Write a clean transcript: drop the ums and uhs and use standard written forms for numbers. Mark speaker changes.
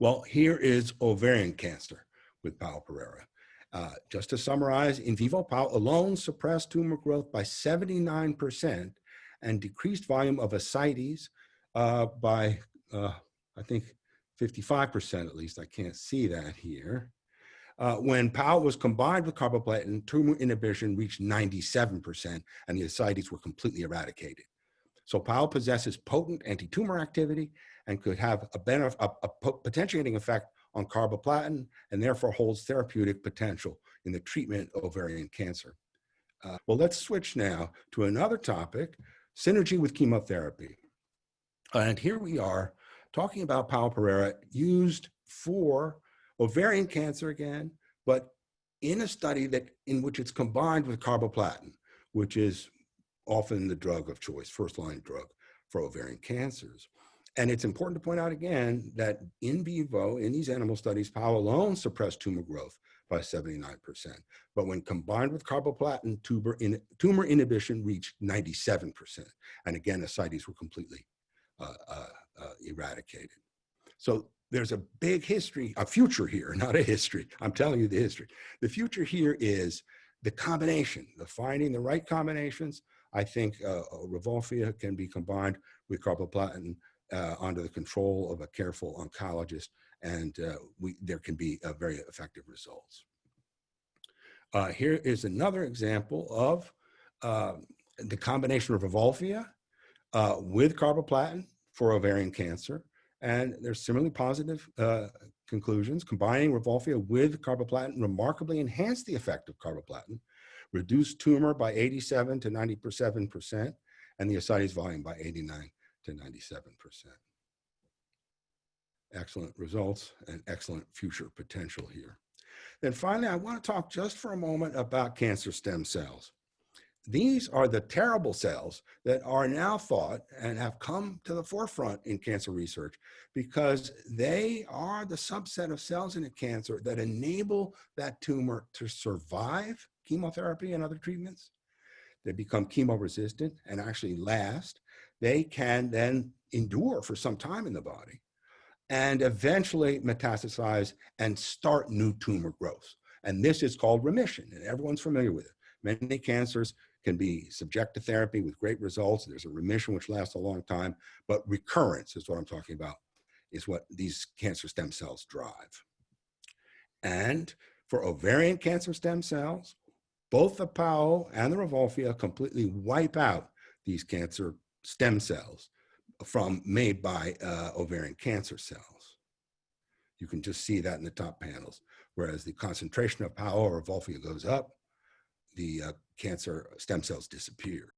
Speaker 1: Well, here is ovarian cancer with pereira. Just to summarize, in vivo POW alone suppressed tumor growth by 79% and decreased volume of ascites by, I think, 55% at least. I can't see that here. When POW was combined with carboplatin, tumor inhibition reached 97%, and the ascites were completely eradicated. So POW possesses potent anti-tumor activity and could have a potentiating effect on carboplatin and therefore holds therapeutic potential in the treatment of ovarian cancer. Well, let's switch now to another topic, synergy with chemotherapy. And here we are talking about pereira used for ovarian cancer again, but in a study in which it's combined with carboplatin, which is often the drug of choice, first-line drug for ovarian cancers. And it's important to point out again that in vivo, in these animal studies, POW alone suppressed tumor growth by 79%. But when combined with carboplatin, tumor inhibition reached 97%. And again, ascites were completely eradicated. So there's a big history, a future here, not a history. I'm telling you the history. The future here is the combination, finding the right combinations. I think Rauwolfia can be combined with carboplatin under the control of a careful oncologist, and there can be very effective results. Here is another example of the combination of Rauwolfia with carboplatin for ovarian cancer. And there's similarly positive conclusions. Combining Rauwolfia with carboplatin remarkably enhanced the effect of carboplatin, reduced tumor by 87 to 97%, and the ascites volume by 89 to 97%. Excellent results and excellent future potential here. Then finally, I want to talk just for a moment about cancer stem cells. These are the terrible cells that are now thought and have come to the forefront in cancer research because they are the subset of cells in a cancer that enable that tumor to survive chemotherapy and other treatments. They become chemo-resistant and actually last. They can then endure for some time in the body and eventually metastasize and start new tumor growth. And this is called remission, and everyone's familiar with it. Many cancers can be subject to therapy with great results. There's a remission which lasts a long time, but recurrence is what I'm talking about, is what these cancer stem cells drive. And for ovarian cancer stem cells, both the POW and the Rauwolfia completely wipe out these cancer stem cells made by ovarian cancer cells. You can just see that in the top panels, whereas the concentration of POW or Rauwolfia goes up, the cancer stem cells disappear.